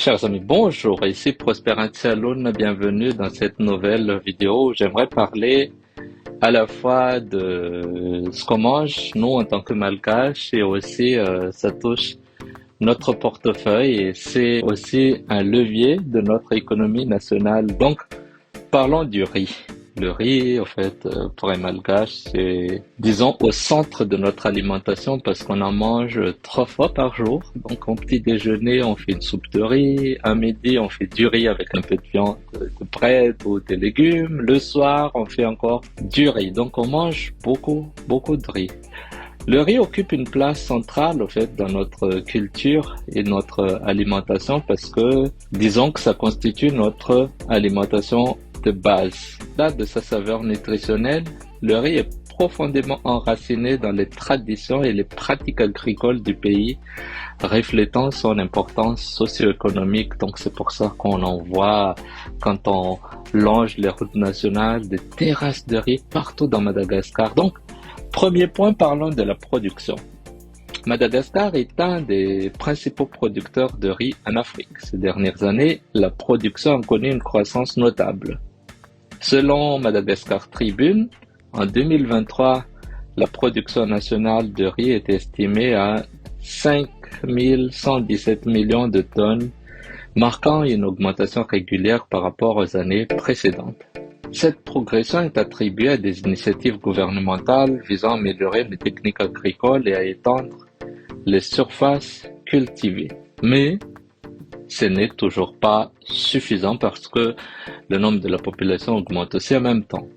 Chers amis, bonjour, ici Prosper Saloun, bienvenue dans cette nouvelle vidéo où j'aimerais parler à la fois de ce qu'on mange, nous en tant que Malgaches, et aussi ça touche notre portefeuille et c'est aussi un levier de notre économie nationale. Donc, parlons du riz. Le riz, en fait, pour un Malgache, c'est, disons, au centre de notre alimentation parce qu'on en mange 3 fois par jour. Donc, au petit déjeuner, on fait une soupe de riz. À midi, on fait du riz avec un peu de viande, de bread ou des légumes. Le soir, on fait encore du riz. Donc, on mange beaucoup, beaucoup de riz. Le riz occupe une place centrale, en fait, dans notre culture et notre alimentation parce que, disons que ça constitue notre alimentation de base. Au-delà de sa saveur nutritionnelle, le riz est profondément enraciné dans les traditions et les pratiques agricoles du pays, reflétant son importance socio-économique. Donc c'est pour ça qu'on en voit, quand on longe les routes nationales, des terrasses de riz partout dans Madagascar. Donc, premier point, parlons de la production. Madagascar est un des principaux producteurs de riz en Afrique. Ces dernières années, la production a connu une croissance notable. Selon Madagascar Tribune, en 2023, la production nationale de riz est estimée à 5 117 millions de tonnes, marquant une augmentation régulière par rapport aux années précédentes. Cette progression est attribuée à des initiatives gouvernementales visant à améliorer les techniques agricoles et à étendre les surfaces cultivées. Mais ce n'est toujours pas suffisant parce que le nombre de la population augmente aussi en même temps.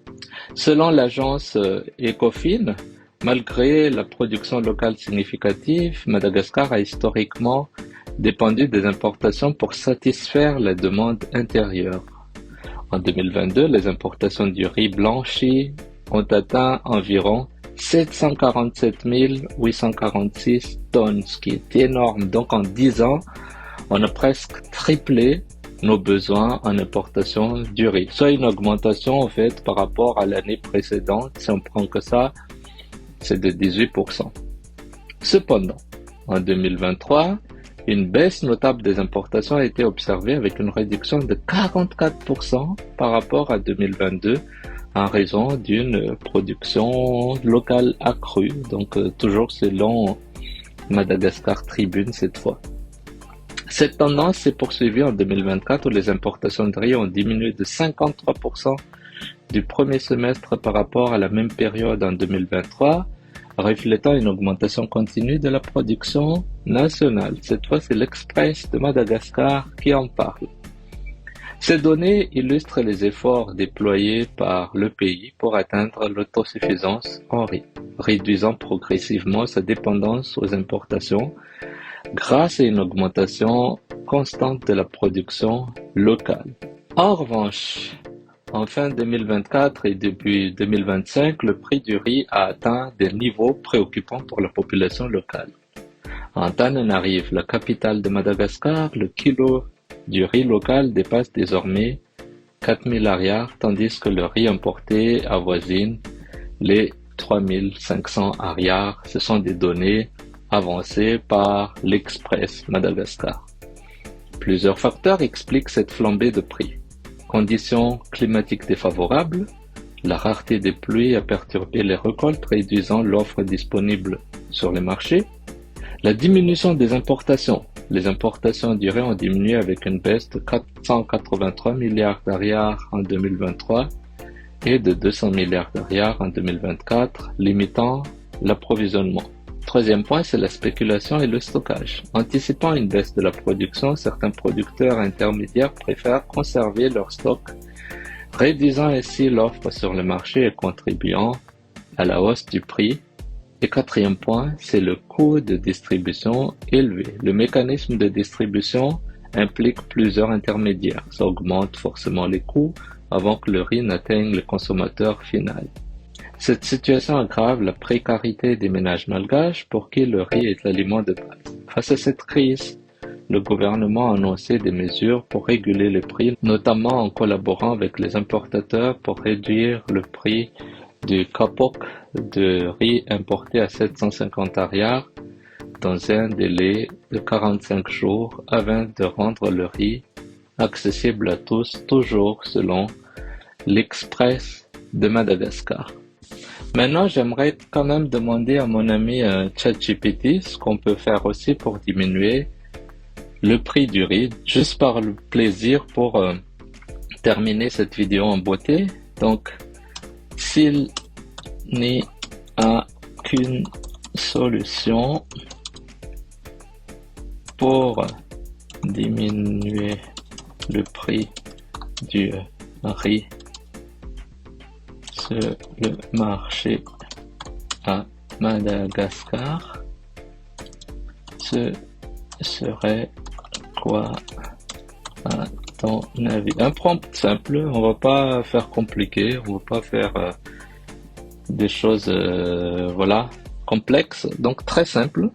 Selon l'agence Ecofin, malgré la production locale significative, Madagascar a historiquement dépendu des importations pour satisfaire la demande intérieure. En 2022, les importations du riz blanchi ont atteint environ 747 846 tonnes, ce qui est énorme. Donc en 10 ans, on a presque triplé nos besoins en importation du riz. Soit une augmentation en fait par rapport à l'année précédente, si on prend que ça, c'est de 18%. Cependant, en 2023, une baisse notable des importations a été observée avec une réduction de 44% par rapport à 2022 en raison d'une production locale accrue, donc toujours selon Madagascar Tribune cette fois. Cette tendance s'est poursuivie en 2024 où les importations de riz ont diminué de 53% du premier semestre par rapport à la même période en 2023, reflétant une augmentation continue de la production nationale. Cette fois, c'est l'Express de Madagascar qui en parle. Ces données illustrent les efforts déployés par le pays pour atteindre l'autosuffisance en riz, réduisant progressivement sa dépendance aux importations grâce à une augmentation constante de la production locale. En revanche, en fin 2024 et début 2025, le prix du riz a atteint des niveaux préoccupants pour la population locale. En Tananarive, la capitale de Madagascar, le kilo du riz local dépasse désormais 4000 ariars, tandis que le riz importé avoisine les 3500 ariars. Ce sont des données avancées par l'Express Madagascar. Plusieurs facteurs expliquent cette flambée de prix. Conditions climatiques défavorables, la rareté des pluies a perturbé les récoltes, réduisant l'offre disponible sur les marchés. La diminution des importations. Les importations du riz ont diminué avec une baisse de 483 milliards d'ariars en 2023 et de 200 milliards d'ariars en 2024, limitant l'approvisionnement. Troisième point, c'est la spéculation et le stockage. Anticipant une baisse de la production, certains producteurs intermédiaires préfèrent conserver leur stock, réduisant ainsi l'offre sur le marché et contribuant à la hausse du prix. Et quatrième point, c'est le coût de distribution élevé. Le mécanisme de distribution implique plusieurs intermédiaires. Ça augmente forcément les coûts avant que le riz n'atteigne le consommateur final. Cette situation aggrave la précarité des ménages malgaches pour qui le riz est l'aliment de base. Face à cette crise, le gouvernement a annoncé des mesures pour réguler les prix, notamment en collaborant avec les importateurs pour réduire le prix du kapok de riz importé à 750 ariars dans un délai de 45 jours afin de rendre le riz accessible à tous, toujours selon l'Express de Madagascar. Maintenant, j'aimerais quand même demander à mon ami ChatGPT ce qu'on peut faire aussi pour diminuer le prix du riz, juste par le plaisir pour terminer cette vidéo en beauté. Donc, s'il n'y a qu'une solution pour diminuer le prix du riz sur le marché à Madagascar, ce serait quoi à ton avis? Un prompt simple, on va pas faire compliqué, on va pas faire des choses voilà complexes, donc très simple.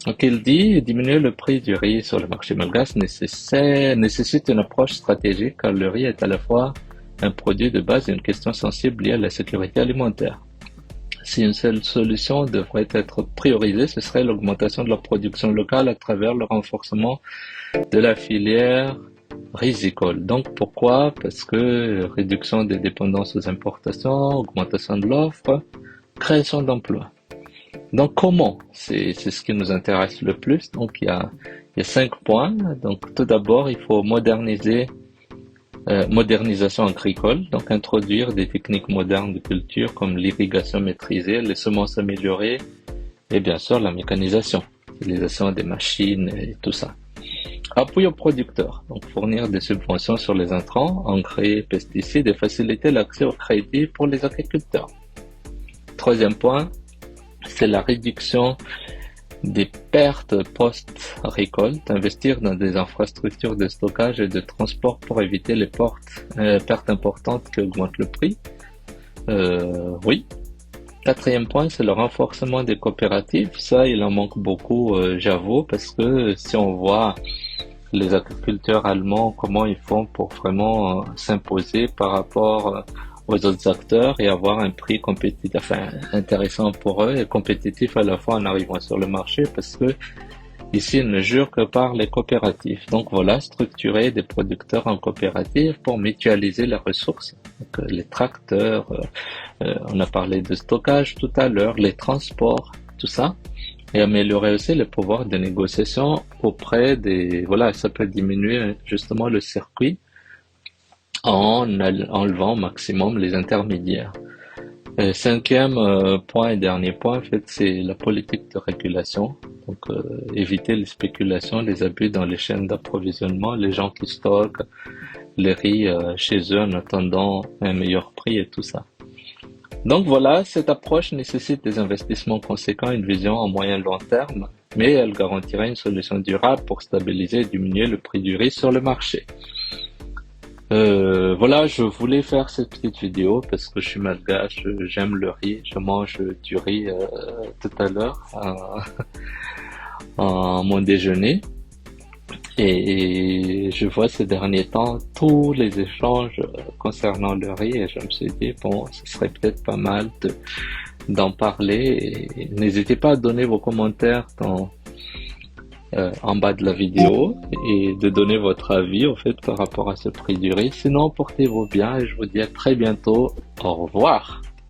Donc il dit diminuer le prix du riz sur le marché malgache nécessite une approche stratégique car le riz est à la fois un produit de base et une question sensible liée à la sécurité alimentaire. Si une seule solution devrait être priorisée, ce serait l'augmentation de la production locale à travers le renforcement de la filière risicole. Donc pourquoi? Parce que réduction des dépendances aux importations, augmentation de l'offre, création d'emplois. Donc comment? C'est ce qui nous intéresse le plus. Donc il y a 5 points. Donc tout d'abord, il faut modernisation agricole, donc introduire des techniques modernes de culture comme l'irrigation maîtrisée, les semences améliorées et bien sûr la mécanisation, l'utilisation des machines et tout ça. Appui aux producteurs, donc fournir des subventions sur les intrants, engrais, pesticides et faciliter l'accès au crédit pour les agriculteurs. Troisième point, c'est la réduction des pertes post-récolte, investir dans des infrastructures de stockage et de transport pour éviter les pertes importantes qui augmentent le prix. Oui. Quatrième point, c'est le renforcement des coopératives. Ça, il en manque beaucoup, j'avoue, parce que si on voit les agriculteurs allemands, comment ils font pour vraiment s'imposer par rapport aux autres acteurs et avoir un prix compétitif, enfin intéressant pour eux et compétitif à la fois en arrivant sur le marché, parce que ici ils ne jurent que par les coopératives. Donc voilà, structurer des producteurs en coopérative pour mutualiser les ressources, donc, les tracteurs, on a parlé de stockage tout à l'heure, les transports, tout ça, et améliorer aussi le pouvoir de négociation auprès des, voilà, ça peut diminuer justement le circuit en enlevant au maximum les intermédiaires. Cinquième point et dernier point, en fait, c'est la politique de régulation. Donc, éviter les spéculations, les abus dans les chaînes d'approvisionnement, les gens qui stockent les riz chez eux en attendant un meilleur prix et tout ça. Donc voilà, cette approche nécessite des investissements conséquents, une vision à moyen long terme, mais elle garantirait une solution durable pour stabiliser et diminuer le prix du riz sur le marché. Voilà, je voulais faire cette petite vidéo parce que je suis malgache, j'aime le riz, je mange du riz tout à l'heure à mon déjeuner et je vois ces derniers temps tous les échanges concernant le riz et je me suis dit bon, ce serait peut-être pas mal d'en parler et n'hésitez pas à donner vos commentaires en bas de la vidéo et de donner votre avis au fait par rapport à ce prix du riz. Sinon, portez-vous bien et je vous dis à très bientôt. Au revoir.